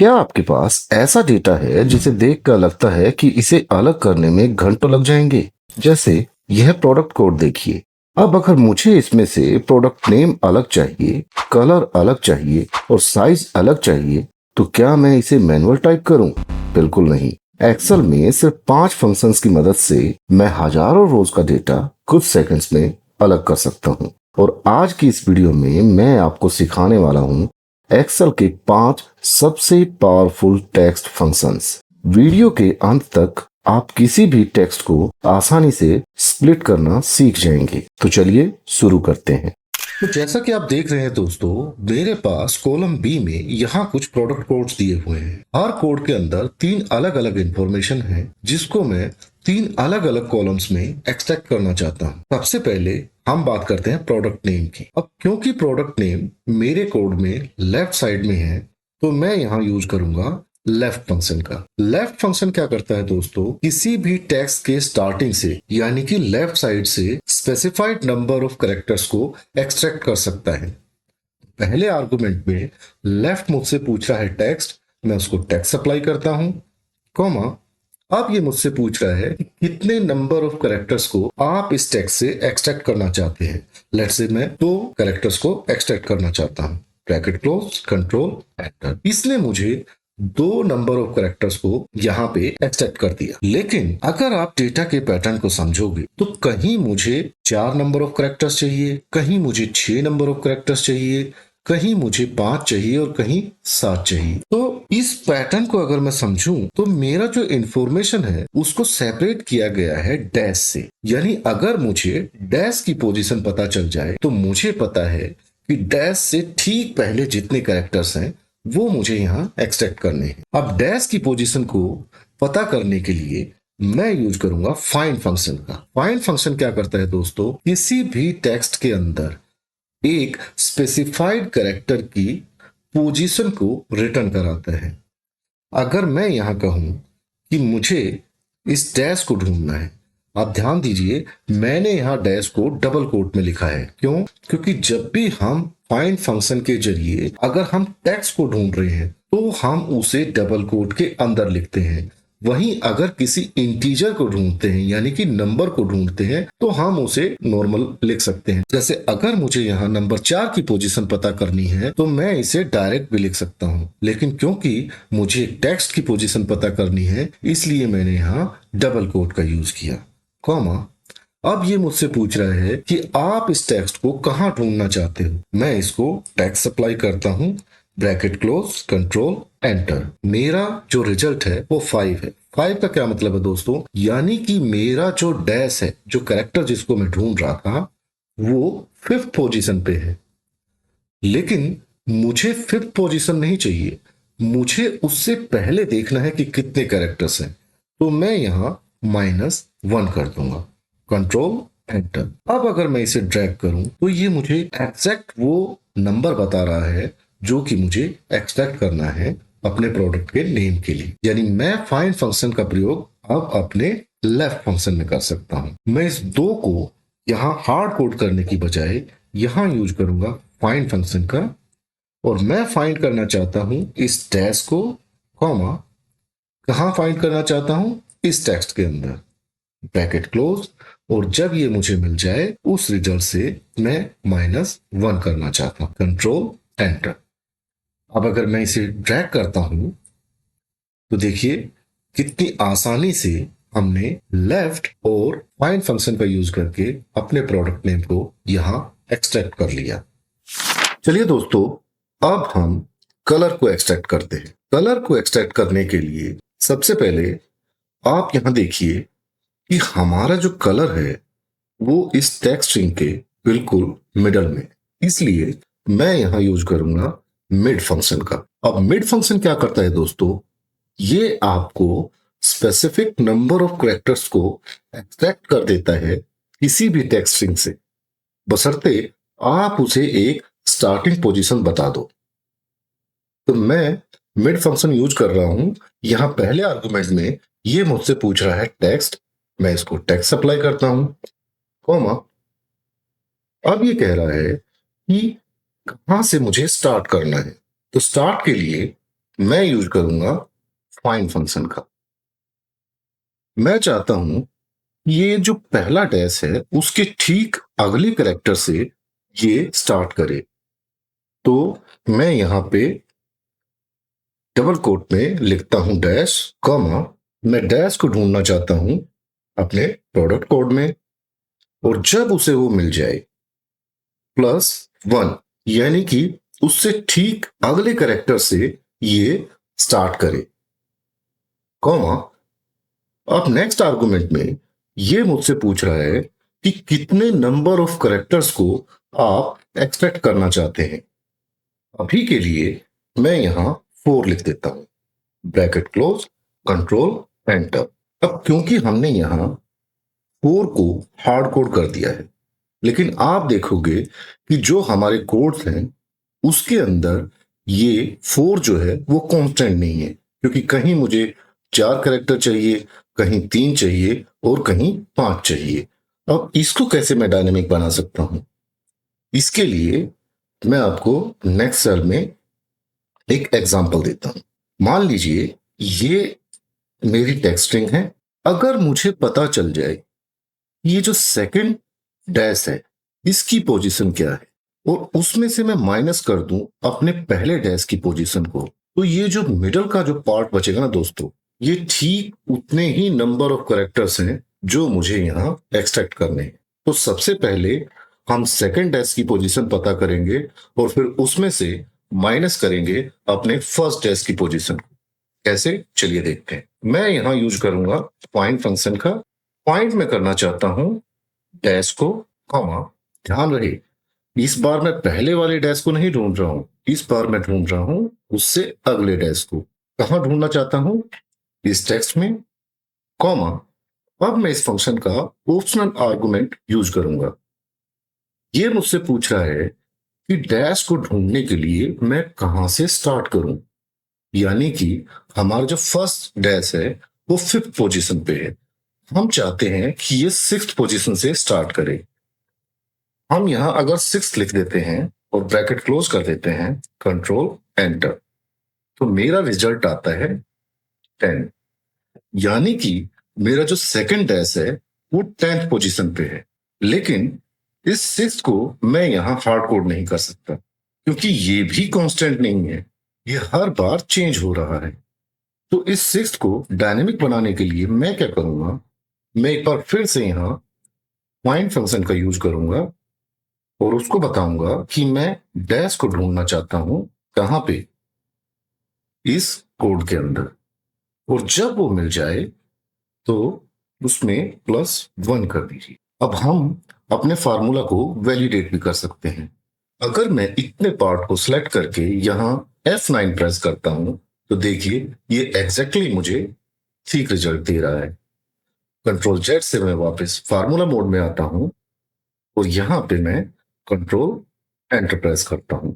क्या आपके पास ऐसा डेटा है जिसे देखकर लगता है कि इसे अलग करने में घंटों लग जाएंगे? जैसे यह प्रोडक्ट कोड देखिए। अब अगर मुझे इसमें से प्रोडक्ट नेम अलग चाहिए, कलर अलग चाहिए और साइज अलग चाहिए, तो क्या मैं इसे मैनुअल टाइप करूं? बिल्कुल नहीं। एक्सेल में सिर्फ 5 फंक्शंस की मदद से मैं हजारों रोज का डेटा कुछ सेकंड्स में अलग कर सकता हूं। और आज की इस वीडियो में मैं आपको सिखाने वाला हूं एक्सेल के 5 सबसे पावरफुल टेक्स्ट फंक्शंस। वीडियो के अंत तक आप किसी भी टेक्स्ट को आसानी से स्प्लिट करना सीख जाएंगे। तो चलिए शुरू करते हैं। तो जैसा कि आप देख रहे हैं दोस्तों, मेरे पास कॉलम बी में यहाँ कुछ प्रोडक्ट कोड्स दिए हुए हैं। हर कोड के अंदर 3 अलग अलग इंफॉर्मेशन है जिसको मैं 3 अलग अलग कॉलम्स में एक्सट्रैक्ट करना चाहता हूँ। सबसे पहले हम बात करते हैं प्रोडक्ट नेम की। अब क्योंकि प्रोडक्ट नेम मेरे कोड में लेफ्ट साइड में है, तो मैं यहाँ यूज करूंगा लेफ्ट फंक्शन का। लेफ्ट फंक्शन क्या करता है दोस्तों, किसी भी टेक्स्ट के स्टार्टिंग से यानी कि लेफ्ट साइड से स्पेसिफाइड नंबर ऑफ कैरेक्टर्स को एक्सट्रैक्ट कर सकता है। पहले आर्गुमेंट में लेफ्ट मुझसे पूछ रहा है टेक्स्ट, मैं उसको टेक्स्ट अप्लाई करता हूं, कॉमा अब ये मुझसे पूछ रहा है कि कितने नंबर ऑफ कैरेक्टर्स को आप इस टेक्स्ट से एक्सट्रैक्ट करना चाहते हैं। लेट्स से मैं 2 कैरेक्टर्स को एक्सट्रैक्ट करना चाहता हूं। Bracket close, control enter. इसने मुझे 2 नंबर ऑफ कैरेक्टर्स को यहाँ पे एक्सट्रैक्ट कर दिया। लेकिन अगर आप डेटा के पैटर्न को समझोगे तो कहीं मुझे 4 नंबर ऑफ कैरेक्टर्स चाहिए, कहीं मुझे 6 नंबर ऑफ कैरेक्टर्स चाहिए, कहीं मुझे 5 चाहिए और कहीं 7 चाहिए। तो इस पैटर्न को अगर मैं समझूं तो मेरा जो इंफॉर्मेशन है उसको सेपरेट किया गया है डैश से। यानी अगर मुझे डैश की पोजीशन पता चल जाए तो मुझे पता है कि डैश से ठीक पहले जितने कैरेक्टर्स हैं वो मुझे यहाँ एक्सट्रैक्ट करने हैं। अब डैश की पोजीशन को पता करने के लिए मैं यूज करूंगा फाइंड फंक्शन का। फाइंड फंक्शन क्या करता है दोस्तों, किसी भी टेक्स्ट के अंदर एक स्पेसिफाइड कैरेक्टर की पोजीशन को रिटर्न कराता है। अगर मैं यहां कहूं कि मुझे इस डैश को ढूंढना है, आप ध्यान दीजिए मैंने यहां डैश को डबल कोट में लिखा है। क्यों? क्योंकि जब भी हम फाइंड फंक्शन के जरिए अगर हम टेक्स्ट को ढूंढ रहे हैं तो हम उसे डबल कोट के अंदर लिखते हैं। वहीं अगर किसी इंटीजर को ढूंढते हैं यानी कि नंबर को ढूंढते हैं तो हम उसे नॉर्मल लिख सकते हैं। जैसे अगर मुझे यहाँ नंबर 4 की पोजीशन पता करनी है तो मैं इसे डायरेक्ट भी लिख सकता हूँ, लेकिन क्योंकि मुझे टेक्स्ट की पोजीशन पता करनी है इसलिए मैंने यहाँ डबल कोट का यूज किया, कॉमा। अब ये मुझसे पूछ रहा है कि आप इस टेक्स्ट को कहां ढूंढना चाहते हो। मैं इसको टेक्स्ट अप्लाई करता हूं, ब्रैकेट क्लोज, कंट्रोल एंटर। मेरा जो रिजल्ट है वो 5 है। 5 का क्या मतलब है दोस्तों, यानी कि मेरा जो डैश है, जो कैरेक्टर जिसको मैं ढूंढ रहा था वो 5th पोजीशन पे है। लेकिन मुझे 5th पोजीशन नहीं चाहिए, मुझे उससे पहले देखना है कि कितने कैरेक्टर्स हैं। तो मैं यहां -1 कर दूंगा, कंट्रोल एंटर। अब अगर मैं इसे ड्रैग करूं तो ये मुझे एग्जैक्ट वो नंबर बता रहा है जो कि मुझे एक्सट्रैक्ट करना है अपने प्रोडक्ट के नेम के लिए। यानी मैं फाइंड फंक्शन का प्रयोग अब अपने लेफ्ट फंक्शन में कर सकता हूं। मैं इस 2 को यहां हार्ड कोड करने की बजाय यहां यूज करूंगा फाइंड फंक्शन का, और मैं फाइंड करना चाहता हूं इस डैश को, कॉमा कहां फाइंड करना चाहता हूं, इस टेक्स्ट के अंदर, ब्रैकेट क्लोज। और जब ये मुझे मिल जाए उस रिजल्ट से मैं -1 करना चाहता हूं, कंट्रोल एंटर। अब अगर मैं इसे ड्रैग करता हूं तो देखिए कितनी आसानी से हमने लेफ्ट और फाइंड फंक्शन का यूज करके अपने प्रोडक्ट नेम को यहां एक्सट्रैक्ट कर लिया। चलिए दोस्तों, अब हम कलर को एक्सट्रैक्ट करते हैं। कलर को एक्सट्रैक्ट करने के लिए सबसे पहले आप यहां देखिए कि हमारा जो कलर है वो इस टेक्स्ट स्ट्रिंग के बिल्कुल मिडल में, इसलिए मैं यहां यूज करूंगा मिड फंक्शन का। अब मिड फंक्शन क्या करता है दोस्तों, ये आपको स्पेसिफिक नंबर ऑफ कैरेक्टर्स को एक्सट्रैक्ट कर देता है किसी भी टेक्स्ट स्ट्रिंग से, बशर्ते आप उसे एक स्टार्टिंग पोजीशन बता दो। तो मैं मिड फंक्शन यूज कर रहा हूं। यहां पहले आर्गुमेंट में ये मुझसे पूछ रहा है टेक्स्ट, मैं इसको टेक्स्ट अप्लाई करता हूं, कॉमा अब ये कह रहा है कि कहां से मुझे स्टार्ट करना है। तो स्टार्ट के लिए मैं यूज करूंगा फाइंड फंक्शन का। मैं चाहता हूं ये जो पहला डैश है उसके ठीक अगले कैरेक्टर से ये स्टार्ट करे। तो मैं यहां पे डबल कोट में लिखता हूं डैश कॉमा, मैं डैश को ढूंढना चाहता हूं अपने प्रोडक्ट कोड में, और जब उसे वो मिल जाए +1, यानी कि उससे ठीक अगले कैरेक्टर से ये स्टार्ट करे, कॉमा, अब नेक्स्ट आर्गुमेंट में ये मुझसे पूछ रहा है कि कितने नंबर ऑफ कैरेक्टर्स को आप एक्सपेक्ट करना चाहते हैं। अभी के लिए मैं यहां 4 लिख देता हूं, ब्रैकेट क्लोज, कंट्रोल एंटर। अब क्योंकि हमने यहां 4 को हार्ड कोड कर दिया है, लेकिन आप देखोगे कि जो हमारे कोड्स हैं उसके अंदर ये 4 जो है वो कांस्टेंट नहीं है, क्योंकि कहीं मुझे 4 कैरेक्टर चाहिए, कहीं 3 चाहिए और कहीं 5 चाहिए। अब इसको कैसे मैं डायनेमिक बना सकता हूं? इसके लिए मैं आपको नेक्स्ट सेल में एक एग्जांपल देता हूं। मान लीजिए ये मेरी टेक्स्ट स्ट्रिंग है। अगर मुझे पता चल जाए ये जो सेकंड डैश है इसकी पोजीशन क्या है और उसमें से मैं माइनस कर दूं अपने पहले डैश की पोजीशन को, तो ये जो मिडल का जो पार्ट बचेगा ना दोस्तों, ये ठीक उतने ही नंबर ऑफ कैरेक्टर्स हैं जो मुझे यहां एक्सट्रैक्ट करने हैं। तो सबसे पहले हम सेकंड डैश की पोजीशन पता करेंगे और फिर उसमें से माइनस करेंगे अपने फर्स्ट डैश की पोजीशन को। कैसे, चलिए देखते हैं। मैं यहां यूज करूंगा फाइंड फंक्शन का। फाइंड में करना चाहता हूं डैश को, कॉमा, ध्यान रहे इस बार मैं पहले वाले डैश को नहीं ढूंढ रहा हूं, इस बार मैं ढूंढ रहा हूं उससे अगले डैश को। कहां ढूंढना चाहता हूं? इस टेक्स्ट में, कॉमा। अब मैं इस फंक्शन का ऑप्शनल आर्गुमेंट यूज करूंगा। ये मुझसे पूछ रहा है कि डैश को ढूंढने के लिए मैं कहां से स्टार्ट करूं, यानी कि हमारा जो फर्स्ट डैश है वो 5th पोजीशन पे है। हम चाहते हैं कि ये 6th पोजीशन से स्टार्ट करे। हम यहां अगर 6 लिख देते हैं और ब्रैकेट क्लोज कर देते हैं, कंट्रोल एंटर, तो मेरा रिजल्ट आता है 10, यानी कि मेरा जो सेकंड डैश है वो 10th पोजीशन पे है। लेकिन इस 6 को मैं यहां हार्ड कोड नहीं कर सकता, क्योंकि ये भी कांस्टेंट नहीं है, ये हर बार चेंज हो रहा है। तो इस 6 को डायनेमिक बनाने के लिए मैं क्या करूंगा, मैं एक बार फिर से यहां फाइंड फंक्शन का यूज करूंगा और उसको बताऊंगा कि मैं डैश को ढूंढना चाहता हूं कहां पे, इस कोड के अंदर, और जब वो मिल जाए तो उसमें +1 कर दीजिए। अब हम अपने फार्मूला को वैलिडेट भी कर सकते हैं। अगर मैं इतने पार्ट को सिलेक्ट करके यहां F9 प्रेस करता हूं तो देखिए ये एग्जैक्टली मुझे ठीक रिजल्ट दे रहा है। कंट्रोल जेड से मैं वापस फार्मूला मोड में आता हूं और यहां पे मैं कंट्रोल एंटर प्रेस करता हूं।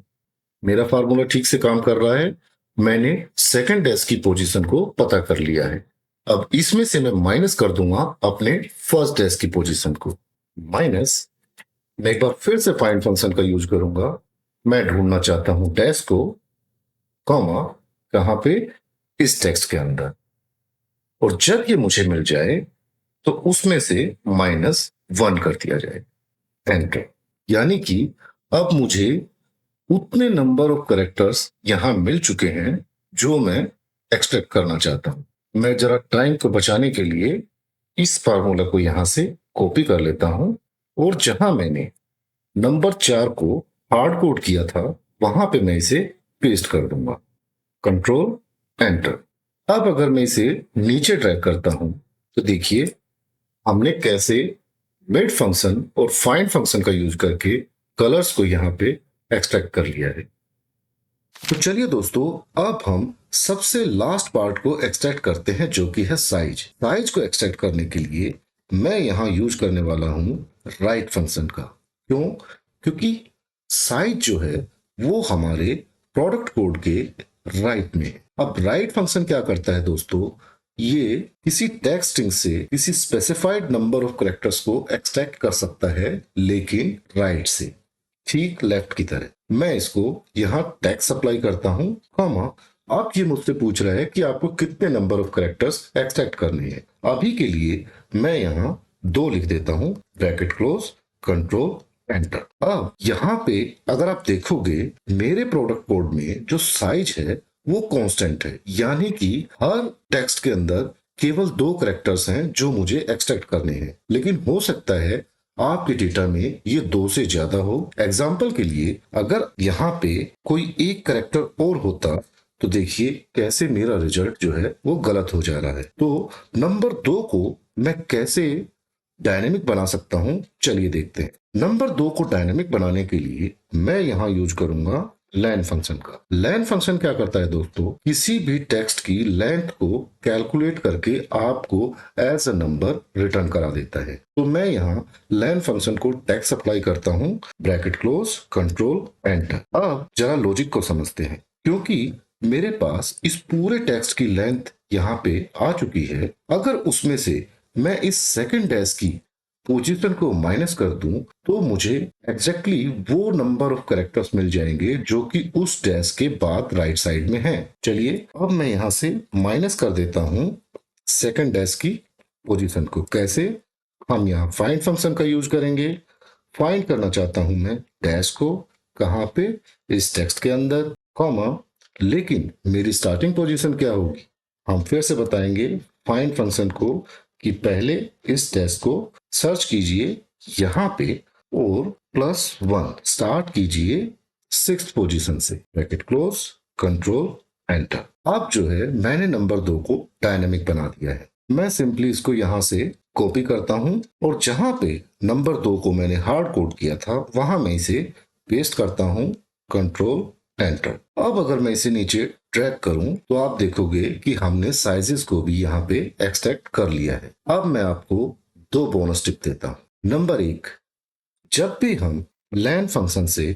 मेरा फार्मूला ठीक से काम कर रहा है। मैंने सेकंड डैश की पोजीशन को पता कर लिया है। अब इसमें से मैं माइनस कर दूंगा अपने फर्स्ट डैश की पोजीशन को। माइनस, मैं एक बार फिर से फाइंड फंक्शन का यूज करूंगा। मैं ढूंढना चाहता हूं डैश को, कॉमा, कहां पे, इस टेक्स्ट के अंदर, और जब ये मुझे मिल जाए तो उसमें से -1 कर दिया जाए, एंटर। यानी कि अब मुझे उतने नंबर ऑफ कैरेक्टर्स यहां मिल चुके हैं जो मैं एक्सट्रैक्ट करना चाहता हूं। मैं जरा टाइम को बचाने के लिए इस फार्मूला को यहां से कॉपी कर लेता हूं और जहां मैंने नंबर 4 को हार्ड कोड किया था वहां पे मैं इसे पेस्ट कर दूंगा, कंट्रोल एंटर। अब अगर मैं इसे नीचे ड्रैग करता हूं तो देखिए हमने कैसे मेड फंक्शन और फाइंड फंक्शन का यूज करके कलर्स को यहां पे एक्सट्रैक्ट कर लिया है। तो चलिए दोस्तों, अब हम सबसे लास्ट पार्ट को एक्सट्रैक्ट करते हैं जो कि है साइज। साइज को एक्सट्रैक्ट करने के लिए मैं यहां यूज करने वाला हूं राइट फंक्शन का। क्यों? क्योंकि साइज जो है वो हमारे प्रोडक्ट कोड के राइट में है। अब राइट फंक्शन क्या करता है दोस्तों, ये किसी टेक्स्ट स्ट्रिंग से किसी स्पेसिफाइड नंबर ऑफ कैरेक्टर्स को एक्सट्रैक्ट कर सकता है, लेकिन राइट से, ठीक लेफ्ट की तरह। मैं इसको यहां टैक्स अप्लाई करता हूं, कॉमा, अब ये मुझसे पूछ रहा है कि आपको कितने नंबर ऑफ कैरेक्टर्स एक्सट्रैक्ट करने हैं। अभी के लिए मैं यहाँ 2 लिख देता हूँ, ब्रैकेट क्लोज, कंट्रोल एंटर। अब यहाँ पे अगर आप देखोगे मेरे प्रोडक्ट कोड में जो साइज है वो कांस्टेंट है, यानी कि हर टेक्स्ट के अंदर केवल 2 कैरेक्टर्स हैं जो मुझे एक्सट्रैक्ट करने हैं। लेकिन हो सकता है आपके डेटा में ये 2 से ज्यादा हो। एग्जाम्पल के लिए अगर यहाँ पे कोई एक कैरेक्टर और होता तो देखिए कैसे मेरा रिजल्ट जो है वो गलत हो जा रहा है। तो नंबर 2 को मैं कैसे डायनेमिक बना सकता हूं, चलिए देखते हैं। नंबर 2 को डायनेमिक बनाने के लिए मैं यहां यूज करूंगा लेन फंक्शन का। लेन फंक्शन क्या करता है दोस्तों, किसी भी टेक्स्ट की लेंथ को कैलकुलेट करके आपको एज अ नंबर रिटर्न करा देता है। तो मैं यहाँ लेन फंक्शन को टेक्स्ट अप्लाई करता हूँ, ब्रैकेट क्लोज, कंट्रोल एंटर। अब जरा लॉजिक को समझते हैं। क्योंकि मेरे पास इस पूरे टेक्स्ट की लेंथ यहाँ पे आ चुकी है, अगर उसमें से मैं इस सेकंड डैश की पोजीशन को माइनस कर दूं तो मुझे एग्जैक्टली वो नंबर ऑफ कैरेक्टर्स मिल जाएंगे जो कि उस डैश के बाद राइट साइड में है। चलिए अब मैं यहां से माइनस कर देता हूं सेकंड डैश की पोजीशन को। कैसे, हम यहाँ फाइंड फंक्शन का यूज करेंगे। फाइंड करना चाहता हूं मैं डैश को, कहां पे, इस टेक्स्ट के अंदर, कॉमा, लेकिन मेरी स्टार्टिंग पोजीशन क्या होगी, हम फिर से बताएंगे फाइंड फंक्शन को कि पहले इस डैश को सर्च कीजिए यहां पे और +1 स्टार्ट कीजिए 6th पोजीशन से, ब्रैकेट क्लोज, कंट्रोल एंटर। अब जो है मैंने नंबर 2 को डायनेमिक बना दिया है। मैं सिंपली इसको यहां से कॉपी करता हूं और जहां पे नंबर 2 को मैंने हार्ड कोड किया था वहां मैं इसे पेस्ट करता हूं, कंट्रोल एंटर। अब अगर मैं इसे नीचे ड्रैग करूं तो आप देखोगे कि हमने साइजेस को भी यहाँ पे एक्सट्रैक्ट कर लिया है। अब मैं आपको 2 बोनस टिप देता हूं। नंबर 1, जब भी हम लेन फंक्शन से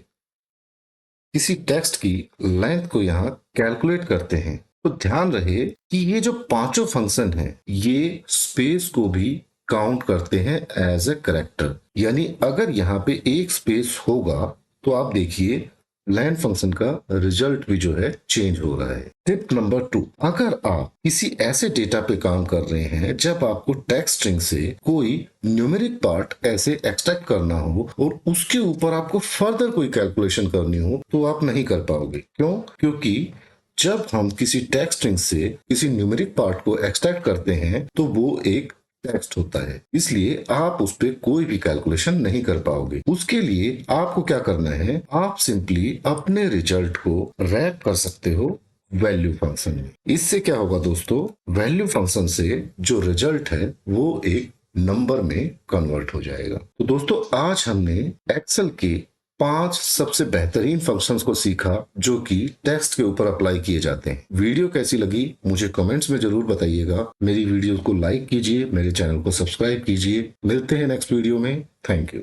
किसी टेक्स्ट की लेंथ को यहाँ कैलकुलेट करते हैं तो ध्यान रहे कि ये जो 5 फंक्शन है ये स्पेस को भी काउंट करते हैं एज ए कैरेक्टर। यानी अगर यहाँ पे एक स्पेस होगा तो आप देखिए लेन फंक्शन का रिजल्ट भी जो है चेंज हो रहा है। टिप नंबर 2, अगर आप किसी ऐसे डेटा पे काम कर रहे हैं जब आपको टेक्स्ट स्ट्रिंग से कोई न्यूमेरिक पार्ट ऐसे एक्सट्रैक्ट करना हो और उसके ऊपर आपको फर्दर कोई कैलकुलेशन करनी हो तो आप नहीं कर पाओगे। क्यों? क्योंकि जब हम किसी टेक्स्ट स्ट्रिंग से किसी न्यूमेरिक पार्ट को एक्सट्रैक्ट करते हैं तो वो एक टेक्स्ट होता है, इसलिए आप उस पर कोई भी कैलकुलेशन नहीं कर पाओगे। उसके लिए आपको क्या करना है, आप सिंपली अपने रिजल्ट को रैप कर सकते हो वैल्यू फंक्शन में। इससे क्या होगा दोस्तों, वैल्यू फंक्शन से जो रिजल्ट है वो एक नंबर में कन्वर्ट हो जाएगा। तो दोस्तों आज हमने एक्सेल के 5 सबसे बेहतरीन फंक्शंस को सीखा जो कि टेक्स्ट के ऊपर अप्लाई किए जाते हैं। वीडियो कैसी लगी मुझे कमेंट्स में जरूर बताइएगा। मेरी वीडियो को लाइक कीजिए, मेरे चैनल को सब्सक्राइब कीजिए। मिलते हैं नेक्स्ट वीडियो में। Thank you.